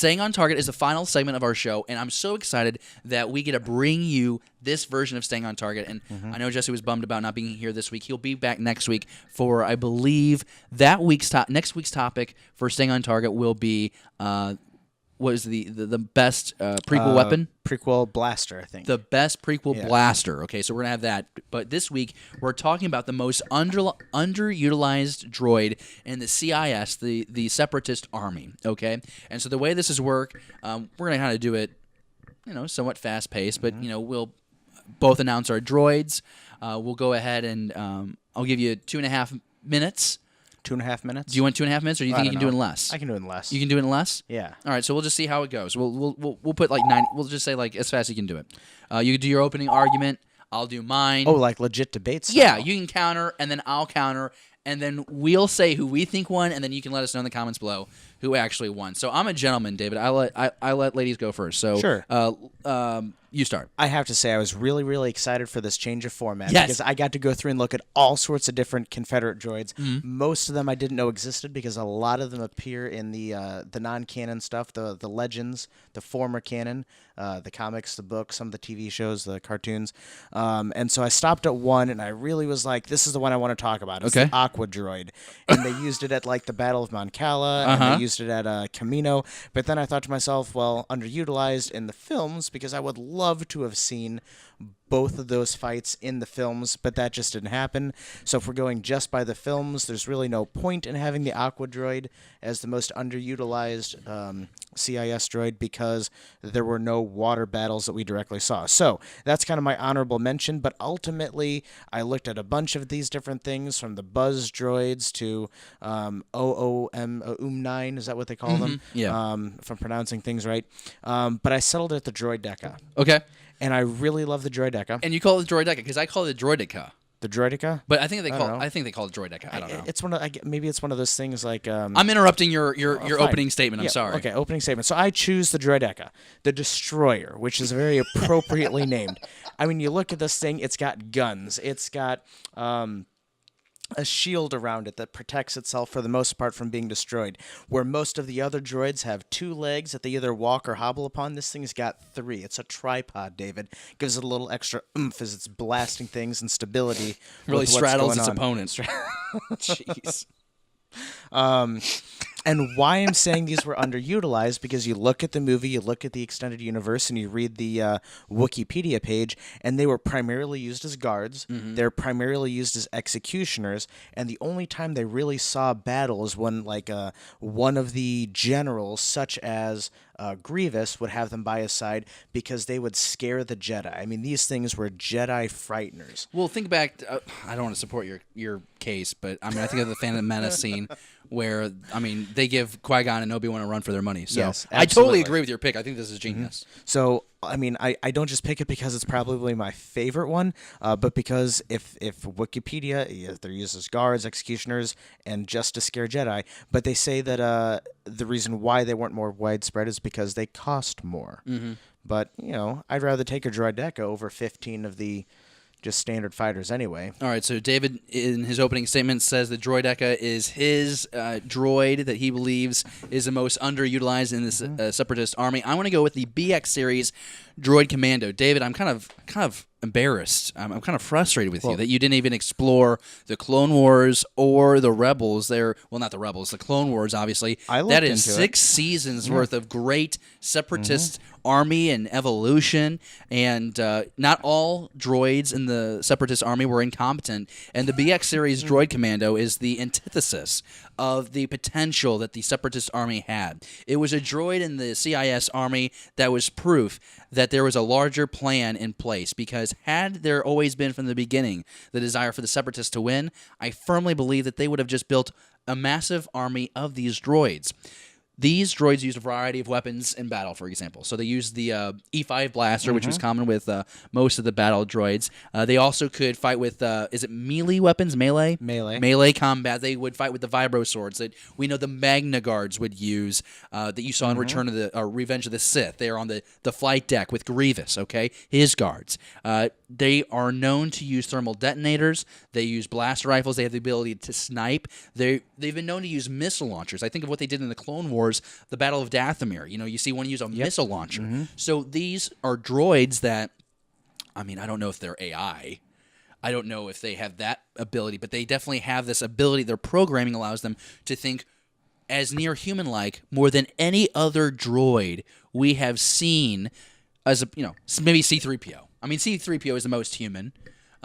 Staying on Target is the final segment of our show, and I'm so excited that we get to bring you this version of Staying on Target. And I know Jesse was bummed about not being here this week. He'll be back next week for, I believe, next week's topic for Staying on Target will be what is the best prequel weapon? Prequel blaster, I think. The best prequel blaster. Okay, so we're going to have that. But this week, we're talking about the most underutilized droid in the CIS, the Separatist Army. Okay? And so the way this is work, we're going to kind of do it, somewhat fast-paced, but, we'll both announce our droids. We'll go ahead and I'll give you 2.5 minutes. 2.5 minutes? Do you want 2.5 minutes, or do you think you can do it in less? I can do it in less. You can do it in less? Yeah. All right, so we'll just see how it goes. We'll put like 9. We'll just say like as fast as you can do it. You do your opening argument. I'll do mine. Oh, like legit debates? Yeah, you can counter, and then I'll counter, and then we'll say who we think won, and then you can let us know in the comments below who actually won. So I'm a gentleman, David. I let ladies go first. So sure. You start. I have to say I was really, really excited for this change of format yes. because I got to go through and look at all sorts of different Confederate droids. Most of them I didn't know existed because a lot of them appear in the non-canon stuff, the legends, the former canon, the comics, the books, some of the TV shows, the cartoons. And so I stopped at one, and I really was like, this is the one I want to talk about. It's the Aqua droid. And they used it at like the Battle of Moncala, and they used it at Camino. But then I thought to myself, well, underutilized in the films because I would love to have seen both of those fights in the films, but that just didn't happen. So if we're going just by the films, there's really no point in having the Aqua droid as the most underutilized CIS droid because there were no water battles that we directly saw. So that's kind of my honorable mention, but ultimately I looked at a bunch of these different things from the Buzz droids to OOM9, is that what they call them? Yeah. If I'm pronouncing things right. But I settled at the Droideka. Okay. And I really love the Droideka. And you call it the Droideka because I call it the Droideka. The Droideka? But I think they call it Droideka. I don't know. It's maybe it's one of those things like I'm interrupting your opening statement. I'm sorry. Okay, opening statement. So I choose the Droideka, the Destroyer, which is very appropriately named. I mean, you look at this thing, it's got guns. It's got a shield around it that protects itself for the most part from being destroyed. Where most of the other droids have 2 legs that they either walk or hobble upon, this thing's got 3. It's a tripod, David. Gives it a little extra oomph as it's blasting things and stability. Really straddles its opponent. Jeez. And why I'm saying these were underutilized, because you look at the movie, you look at the extended universe, and you read the Wikipedia page, and they were primarily used as guards. They're primarily used as executioners, and the only time they really saw battle is when, like, one of the generals, such as Grievous, would have them by his side because they would scare the Jedi. I mean, these things were Jedi frighteners. Well, think back. I don't want to support your case, but I mean, I think of the Phantom Menace scene where, I mean, they give Qui-Gon and Obi-Wan a run for their money. So yes, I totally agree with your pick. I think this is genius. So, I mean, I don't just pick it because it's probably my favorite one, but because if Wikipedia, they're used as guards, executioners, and just to scare Jedi, but they say that the reason why they weren't more widespread is because they cost more. But, I'd rather take a Droideka over 15 of the just standard fighters anyway. All right, so David, in his opening statement, says that Droideka is his droid that he believes is the most underutilized in this Separatist Army. I want to go with the BX series Droid Commando. David, I'm kind of embarrassed. I'm kind of frustrated with you that you didn't even explore the Clone Wars or the Rebels. Not the Rebels, the Clone Wars, obviously. That is 6 seasons worth of great Separatist Army and evolution, and not all droids in the Separatist Army were incompetent, and the BX series Droid Commando is the antithesis of the potential that the Separatist Army had. It was a droid in the CIS Army that was proof that there was a larger plan in place, because had there always been from the beginning the desire for the Separatists to win, I firmly believe that they would have just built a massive army of these droids. These droids used a variety of weapons in battle, for example. So they used the E5 blaster, which was common with most of the battle droids. They also could fight with, is it melee weapons? Melee? Melee combat. They would fight with the vibro swords that we know the Magna Guards would use, that you saw in Return of the Revenge of the Sith. They are on the flight deck with Grievous, okay? His guards. They are known to use thermal detonators. They use blaster rifles. They have the ability to snipe. They've been known to use missile launchers. I think of what they did in the Clone Wars Wars, the Battle of Dathomir. You see one use a missile launcher. So these are droids that, I mean, I don't know if they're AI. I don't know if they have that ability, but they definitely have this ability. Their programming allows them to think as near human-like more than any other droid we have seen as maybe C-3PO. I mean, C-3PO is the most human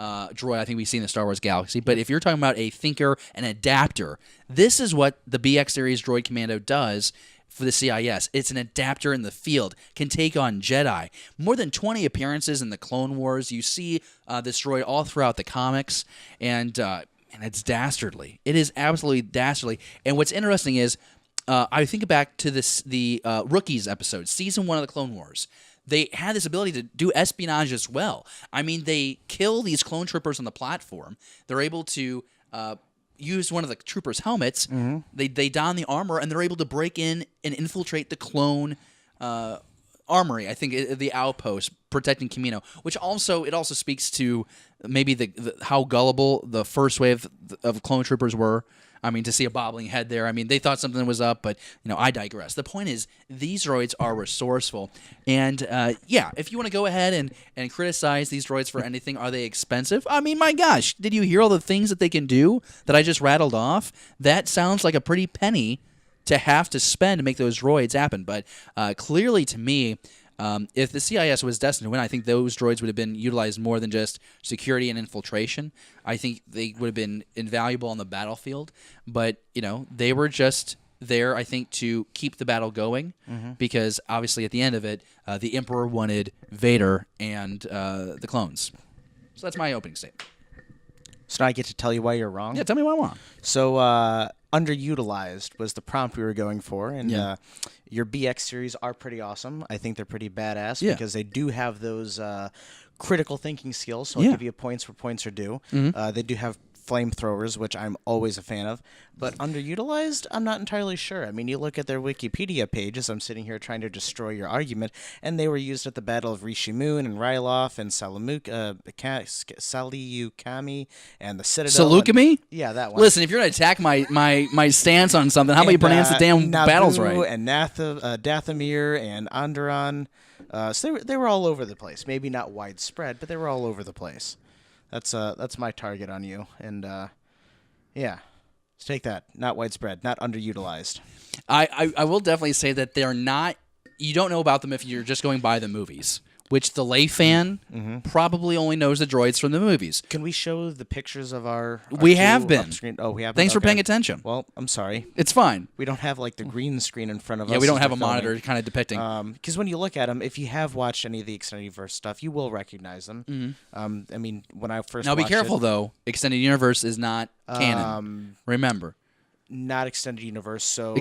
droid I think we see in the Star Wars galaxy. But if you're talking about a thinker, an adapter, this is what the BX series Droid Commando does for the CIS. It's an adapter in the field, can take on Jedi. More than 20 appearances in the Clone Wars. You see this droid all throughout the comics, and it's dastardly. It is absolutely dastardly. And what's interesting is, I think back to the Rookies episode, Season 1 of the Clone Wars. They had this ability to do espionage as well. I mean, they kill these clone troopers on the platform. They're able to use one of the troopers' helmets. They don the armor, and they're able to break in and infiltrate the clone armory. I think the outpost protecting Kamino, which also speaks to maybe the how gullible the first wave of clone troopers were. I mean, to see a bobbling head there, I mean, they thought something was up, but, I digress. The point is, these droids are resourceful. And, if you want to go ahead and criticize these droids for anything, are they expensive? I mean, my gosh, did you hear all the things that they can do that I just rattled off? That sounds like a pretty penny to have to spend to make those droids happen. But clearly, to me, if the CIS was destined to win, I think those droids would have been utilized more than just security and infiltration. I think they would have been invaluable on the battlefield. But, they were just there, I think, to keep the battle going because, obviously, at the end of it, the Emperor wanted Vader and the clones. So that's my opening statement. So now I get to tell you why you're wrong? Yeah, tell me why I'm wrong. So, underutilized was the prompt we were going for, and your BX series are pretty awesome. I think they're pretty badass because they do have those critical thinking skills, so I'll give you points where points are due. They do have flamethrowers, which I'm always a fan of, but underutilized, I'm not entirely sure. I mean, you look at their Wikipedia pages, I'm sitting here trying to destroy your argument, and they were used at the Battle of Rishimun and Ryloth and Saliukami and the Citadel. Salukami? Yeah, that one. Listen, if you're going to attack my stance on something, how about you pronounce the damn Naboo battles right? And Dathomir and Onderon. So they were all over the place. Maybe not widespread, but they were all over the place. That's my target on you, and let's take that. Not widespread, not underutilized. I will definitely say that they're not. You don't know about them if you're just going by the movies, which the lay fan probably only knows the droids from the movies. Can we show the pictures of our we have been. Up-screen? Oh, we have. Thanks for Okay. paying attention. Well, I'm sorry. It's fine. We don't have like the green screen in front of us. Yeah, we don't as have a we're filming. monitor kind of depicting. Because when you look at them, if you have watched any of the Extended Universe stuff, you will recognize them. I mean, when I first Now be watched careful it, though. Extended Universe is not canon. Remember. not Extended Universe. So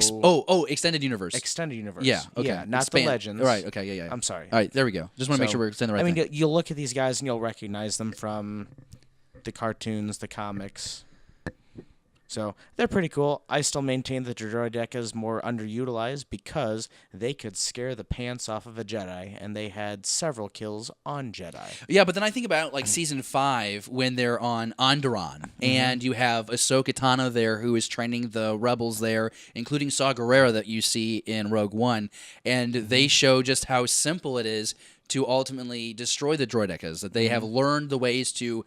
Extended Universe. Extended Universe. Yeah. Okay. Yeah, not the Legends. Right. Okay. Yeah. I'm sorry. All right. There we go. Just want to make sure we're saying the right thing. I mean, you'll look at these guys and you'll recognize them from the cartoons, the comics. So they're pretty cool. I still maintain that the Droideka is more underutilized because they could scare the pants off of a Jedi, and they had several kills on Jedi. Yeah, but then I think about like season 5 when they're on Onderon, and you have Ahsoka Tano there who is training the rebels there, including Saw Gerrera that you see in Rogue One, and they show just how simple it is to ultimately destroy the droidekas, that they have learned the ways to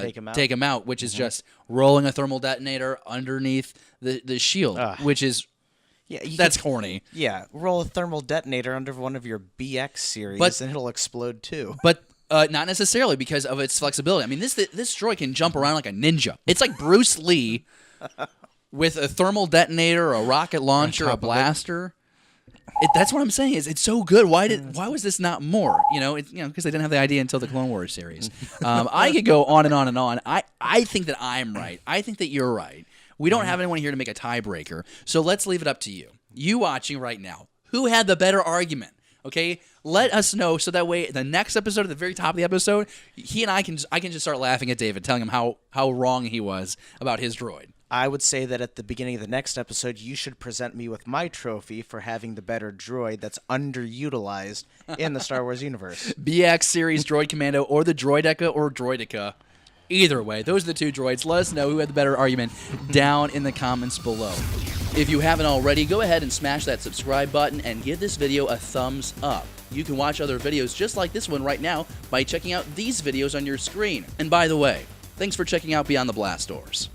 take them out, which is just rolling a thermal detonator underneath the shield, which is that's corny. Yeah, roll a thermal detonator under one of your BX series, and it'll explode too. But not necessarily because of its flexibility. I mean, this droid can jump around like a ninja. It's like Bruce Lee with a thermal detonator, a rocket launcher, a blaster. That's what I'm saying. Is it's so good? Why was this not more? Because they didn't have the idea until the Clone Wars series. I could go on and on and on. I think that I'm right. I think that you're right. We don't have anyone here to make a tiebreaker, so let's leave it up to you. You watching right now, who had the better argument? Okay, let us know so that way the next episode, at the very top of the episode, he and I can just start laughing at David, telling him how wrong he was about his droid. I would say that at the beginning of the next episode, you should present me with my trophy for having the better droid that's underutilized in the Star Wars universe. BX series Droid Commando or the Droideka or Droideka. Either way, those are the two droids. Let us know who had the better argument down in the comments below. If you haven't already, go ahead and smash that subscribe button and give this video a thumbs up. You can watch other videos just like this one right now by checking out these videos on your screen. And by the way, thanks for checking out Beyond the Blast Doors.